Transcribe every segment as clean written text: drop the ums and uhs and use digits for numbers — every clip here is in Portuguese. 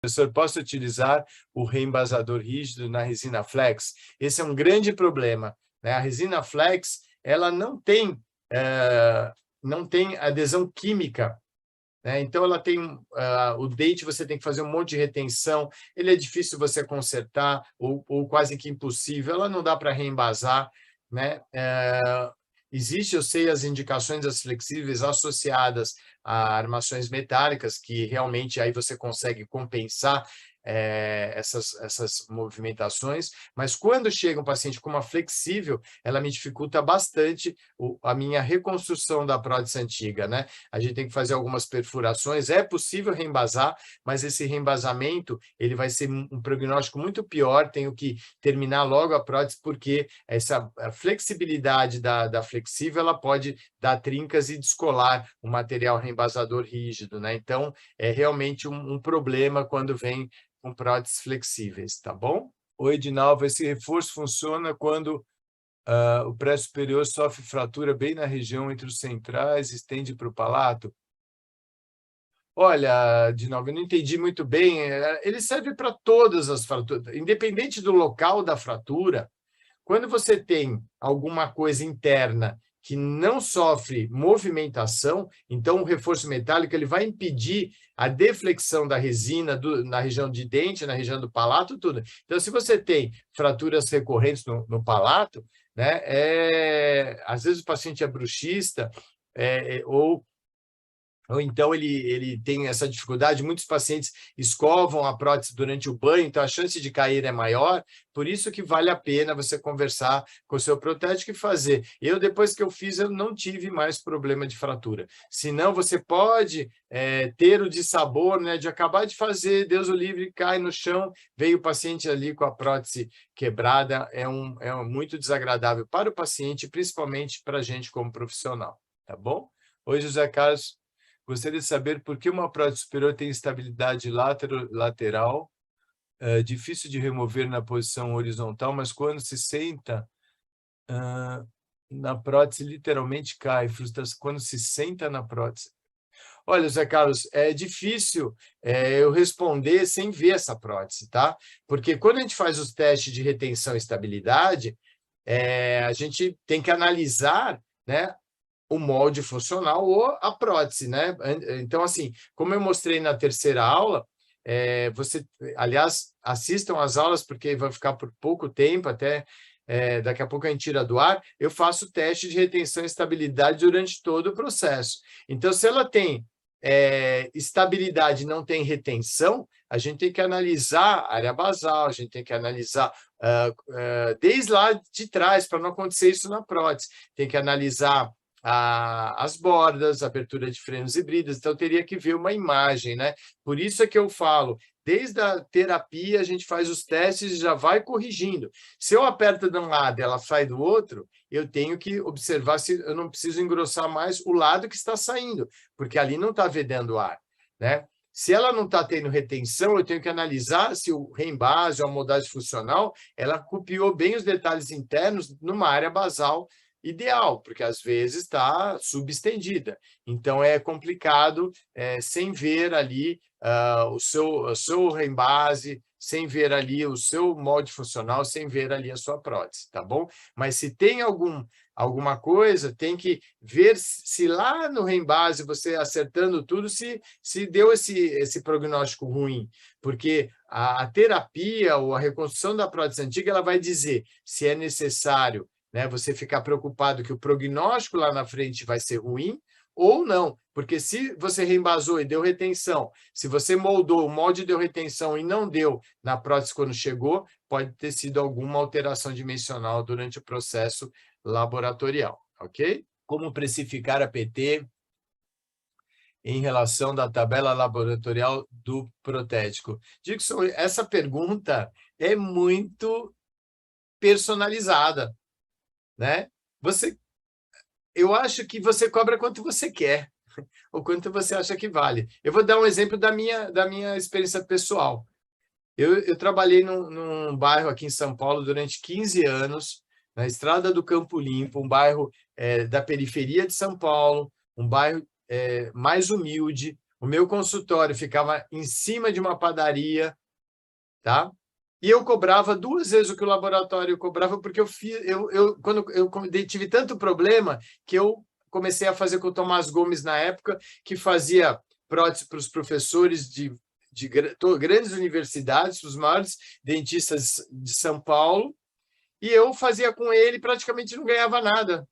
Professor, posso utilizar o reembasador rígido na resina flex? Esse é um grande problema, né? A resina flex, ela não tem adesão química, né? Então, ela tem o dente, você tem que fazer um monte de retenção, ele é difícil você consertar, ou quase que impossível, ela não dá para reembasar, né? Existe, eu sei, as indicações das flexíveis associadas a armações metálicas, que realmente aí você consegue compensar essas movimentações, mas quando chega um paciente com uma flexível, ela me dificulta bastante a minha reconstrução da prótese antiga, né? A gente tem que fazer algumas perfurações, é possível reembasar, mas esse reembasamento ele vai ser um prognóstico muito pior, tenho que terminar logo a prótese, porque a flexibilidade da flexível ela pode dar trincas e descolar o material reembasador rígido, né? Então, é realmente um problema quando vem com próteses flexíveis, tá bom? Oi, Edinalva, esse reforço funciona quando o pré-superior sofre fratura bem na região entre os centrais, estende para o palato? Olha, Edinalva, eu não entendi muito bem. Ele serve para todas as fraturas, independente do local da fratura. Quando você tem alguma coisa interna que não sofre movimentação, então o reforço metálico ele vai impedir a deflexão da resina na região de dente, na região do palato, tudo. Então, se você tem fraturas recorrentes no palato, né, às vezes o paciente é bruxista, ou então ele tem essa dificuldade, muitos pacientes escovam a prótese durante o banho, então a chance de cair é maior, por isso que vale a pena você conversar com o seu protético e fazer. Depois que eu fiz, eu não tive mais problema de fratura. Senão, você pode ter o dissabor, né, de acabar de fazer, Deus o livre, cai no chão, veio o paciente ali com a prótese quebrada, é muito desagradável para o paciente, principalmente para a gente como profissional, tá bom? Oi, José Carlos. Gostaria de saber por que uma prótese superior tem estabilidade lateral, difícil de remover na posição horizontal, mas quando se senta na prótese, literalmente cai, frustração quando se senta na prótese. Olha, Zé Carlos, é difícil eu responder sem ver essa prótese, tá? Porque quando a gente faz os testes de retenção e estabilidade, a gente tem que analisar, né, o molde funcional ou a prótese, né? Então, assim, como eu mostrei na terceira aula, aliás, assistam às aulas, porque vai ficar por pouco tempo, até daqui a pouco a gente tira do ar, eu faço teste de retenção e estabilidade durante todo o processo. Então, se ela tem estabilidade e não tem retenção, a gente tem que analisar a área basal, a gente tem que analisar desde lá de trás, para não acontecer isso na prótese. Tem que analisar as bordas, abertura de frenos híbridos, então teria que ver uma imagem, né? Por isso é que eu falo, desde a terapia a gente faz os testes e já vai corrigindo. Se eu aperto de um lado e ela sai do outro, eu tenho que observar se eu não preciso engrossar mais o lado que está saindo, porque ali não está vedando ar, né? Se ela não está tendo retenção, eu tenho que analisar se o reembase ou a moldagem funcional, ela copiou bem os detalhes internos numa área basal ideal, porque às vezes está subestendida. Então, é complicado sem ver ali o seu reembase, sem ver ali o seu molde funcional, sem ver ali a sua prótese, tá bom? Mas se tem alguma coisa, tem que ver se lá no reembase, você acertando tudo, se deu esse prognóstico ruim, porque a terapia ou a reconstrução da prótese antiga, ela vai dizer se é necessário, né, você ficar preocupado que o prognóstico lá na frente vai ser ruim ou não, porque se você reembasou e deu retenção, se você moldou, o molde deu retenção e não deu na prótese quando chegou, pode ter sido alguma alteração dimensional durante o processo laboratorial, ok? Como precificar a PT em relação da tabela laboratorial do protético? Dixon, essa pergunta é muito personalizada, né? Eu acho que você cobra quanto você quer, ou quanto você acha que vale. Eu vou dar um exemplo da minha experiência pessoal. Eu trabalhei num bairro aqui em São Paulo durante 15 anos, na Estrada do Campo Limpo, um bairro da periferia de São Paulo, um bairro mais humilde, O meu consultório ficava em cima de uma padaria, tá? E eu cobrava 2 vezes o que o laboratório cobrava, porque quando eu tive tanto problema que eu comecei a fazer com o Tomás Gomes na época, que fazia prótese para os professores de grandes universidades, os maiores dentistas de São Paulo, e eu fazia com ele, praticamente não ganhava nada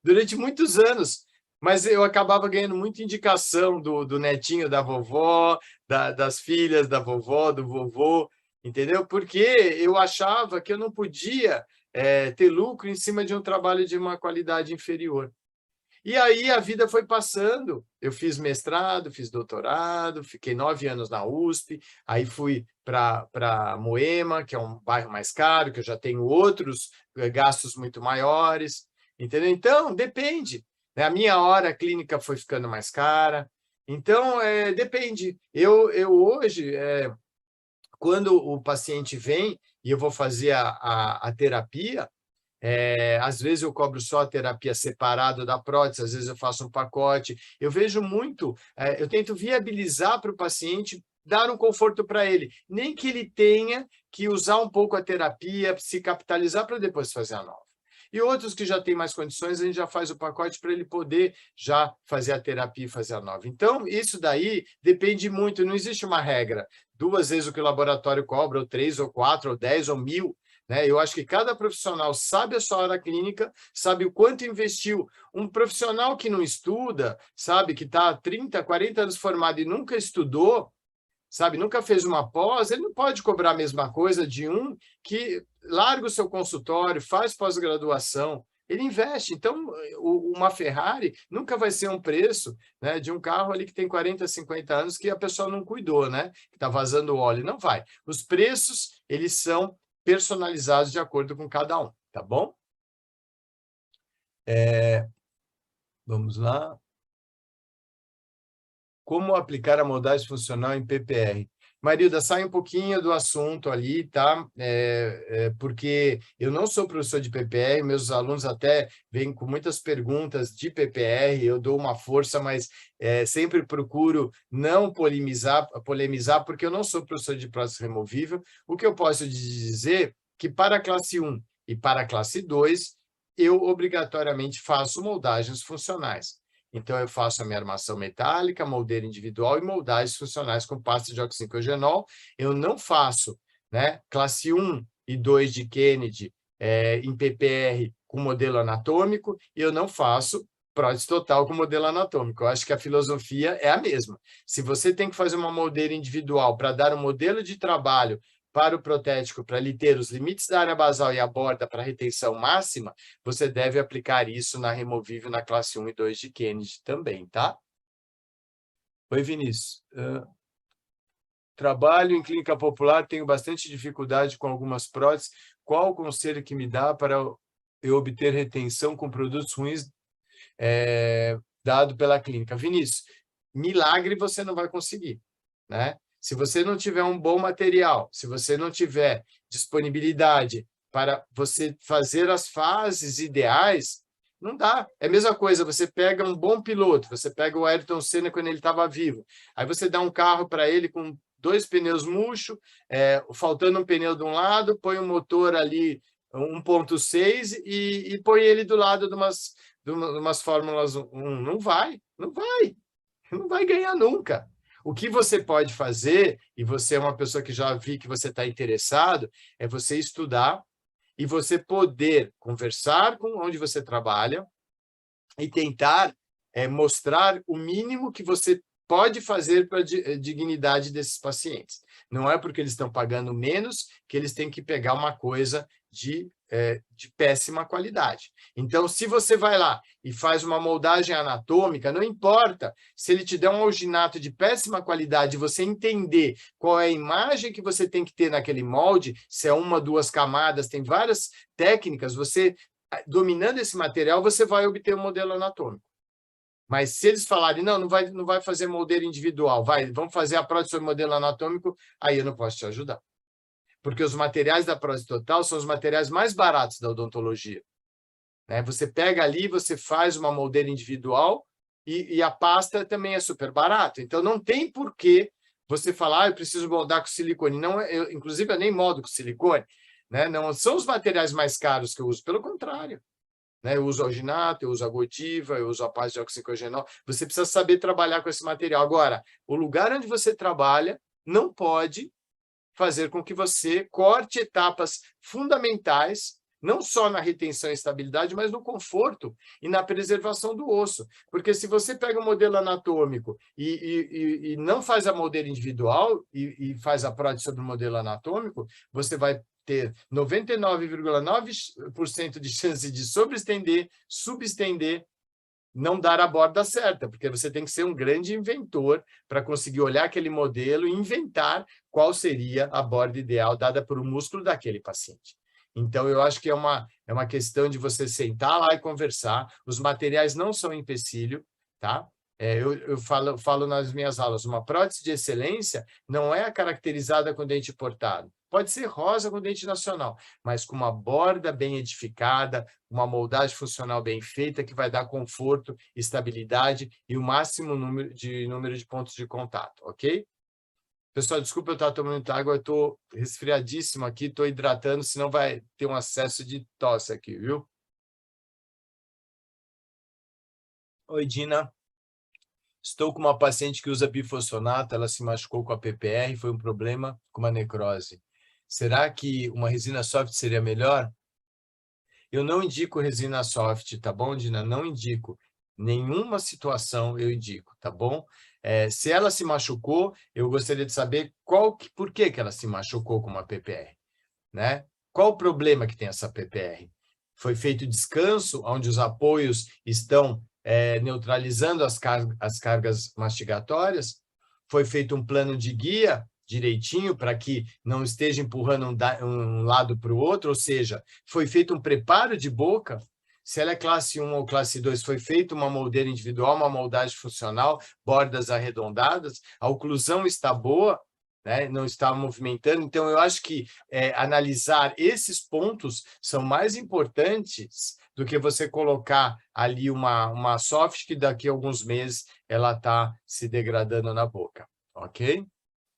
durante muitos anos. Mas eu acabava ganhando muita indicação do netinho da vovó, das filhas da vovó, do vovô, entendeu? Porque eu achava que eu não podia ter lucro em cima de um trabalho de uma qualidade inferior. E aí a vida foi passando, eu fiz mestrado, fiz doutorado, fiquei 9 anos na USP, aí fui para Moema, que é um bairro mais caro, que eu já tenho outros gastos muito maiores, entendeu? Então, depende. Né? A minha hora clínica foi ficando mais cara, então, depende. Eu hoje, quando o paciente vem e eu vou fazer a terapia, às vezes eu cobro só a terapia separada da prótese, às vezes eu faço um pacote. Eu vejo muito, eu tento viabilizar para o paciente, dar um conforto para ele, nem que ele tenha que usar um pouco a terapia, se capitalizar para depois fazer a nova. E outros que já têm mais condições, a gente já faz o pacote para ele poder já fazer a terapia e fazer a nova. Então, isso daí depende muito, não existe uma regra. 2 vezes o que o laboratório cobra, ou 3, ou 4, ou 10, ou 1.000. Né? Eu acho que cada profissional sabe a sua hora clínica, sabe o quanto investiu. Um profissional que não estuda, sabe, que está há 30, 40 anos formado e nunca estudou, sabe, nunca fez uma pós, ele não pode cobrar a mesma coisa de um que larga o seu consultório, faz pós-graduação, ele investe. Então, uma Ferrari nunca vai ser um preço, né, de um carro ali que tem 40, 50 anos que a pessoa não cuidou, né, que está vazando óleo. Não vai. Os preços, eles são personalizados de acordo com cada um, tá bom? Vamos lá. Como aplicar a moldagem funcional em PPR? Marilda, sai um pouquinho do assunto ali, tá? Porque eu não sou professor de PPR, meus alunos até vêm com muitas perguntas de PPR, eu dou uma força, mas sempre procuro não polemizar, porque eu não sou professor de prótese removível. O que eu posso dizer é que para a classe 1 e para a classe 2, eu obrigatoriamente faço moldagens funcionais. Então, eu faço a minha armação metálica, moldeira individual e moldagens funcionais com pasta de oxicogênol. Eu não faço, né, classe 1 e 2 de Kennedy em PPR com modelo anatômico, e eu não faço prótese total com modelo anatômico. Eu acho que a filosofia é a mesma. Se você tem que fazer uma moldeira individual para dar um modelo de trabalho para o protético, para ele ter os limites da área basal e a borda para retenção máxima, você deve aplicar isso na removível na classe 1 e 2 de Kennedy também, tá? Oi, Vinícius. Trabalho em clínica popular, tenho bastante dificuldade com algumas próteses. Qual o conselho que me dá para eu obter retenção com produtos ruins dado pela clínica? Vinícius, milagre você não vai conseguir, né? Se você não tiver um bom material, se você não tiver disponibilidade para você fazer as fases ideais, não dá. É a mesma coisa, você pega um bom piloto, você pega o Ayrton Senna quando ele estava vivo, aí você dá um carro para ele com 2 pneus murchos, faltando um pneu de um lado, põe um motor ali 1.6 e põe ele do lado de umas Fórmulas 1. Não vai, não vai. Não vai ganhar nunca. O que você pode fazer, e você é uma pessoa que já vi que você está interessado, é você estudar e você poder conversar com onde você trabalha e tentar mostrar o mínimo que você pode fazer para a dignidade desses pacientes. Não é porque eles estão pagando menos que eles têm que pegar uma coisa de péssima qualidade. Então, se você vai lá e faz uma moldagem anatômica, não importa se ele te der um alginato de péssima qualidade, você entender qual é a imagem que você tem que ter naquele molde, se é 1, 2 camadas, tem várias técnicas, você, dominando esse material, você vai obter um modelo anatômico. Mas se eles falarem, não vai fazer moldeira individual, vamos fazer a prótese sobre modelo anatômico, aí eu não posso te ajudar. Porque os materiais da prótese total são os materiais mais baratos da odontologia. Né? Você pega ali, você faz uma moldeira individual, e a pasta também é super barata. Então, não tem por que você falar, eu preciso moldar com silicone. Não, inclusive, eu nem moldo com silicone. Né? Não são os materiais mais caros que eu uso, pelo contrário. Né? Eu uso alginato, eu uso a Godiva, eu uso a pasta de oxigênio. Você precisa saber trabalhar com esse material. Agora, o lugar onde você trabalha não pode fazer com que você corte etapas fundamentais, não só na retenção e estabilidade, mas no conforto e na preservação do osso. Porque se você pega o modelo anatômico e não faz a moldeira individual e faz a prótese sobre o modelo anatômico, você vai ter 99,9% de chance de sobreestender, subestender, não dar a borda certa, porque você tem que ser um grande inventor para conseguir olhar aquele modelo e inventar qual seria a borda ideal dada por um músculo daquele paciente. Então, eu acho que é uma questão de você sentar lá e conversar. Os materiais não são empecilho, tá? Eu falo nas minhas aulas, uma prótese de excelência não é caracterizada com dente portado. Pode ser rosa com dente nacional, mas com uma borda bem edificada, uma moldagem funcional bem feita, que vai dar conforto, estabilidade e o máximo número de pontos de contato, ok? Pessoal, desculpa eu estar tomando muita água, eu estou resfriadíssimo aqui, estou hidratando, senão vai ter um acesso de tosse aqui, viu? Oi, Dina. Estou com uma paciente que usa bifosfonato, ela se machucou com a PPR, foi um problema com uma necrose. Será que uma resina soft seria melhor? Eu não indico resina soft, tá bom, Dina? Não indico. Nenhuma situação eu indico, tá bom? Se ela se machucou, eu gostaria de saber por que ela se machucou com uma PPR, né? Qual o problema que tem essa PPR? Foi feito descanso, onde os apoios estão neutralizando as cargas mastigatórias? Foi feito um plano de guia direitinho para que não esteja empurrando um lado para o outro, ou seja, foi feito um preparo de boca. Se ela é classe 1 ou classe 2, foi feita uma moldeira individual, uma moldagem funcional, bordas arredondadas, a oclusão está boa, né? Não está movimentando. Então, eu acho que analisar esses pontos são mais importantes do que você colocar ali uma soft que daqui a alguns meses ela está se degradando na boca, ok?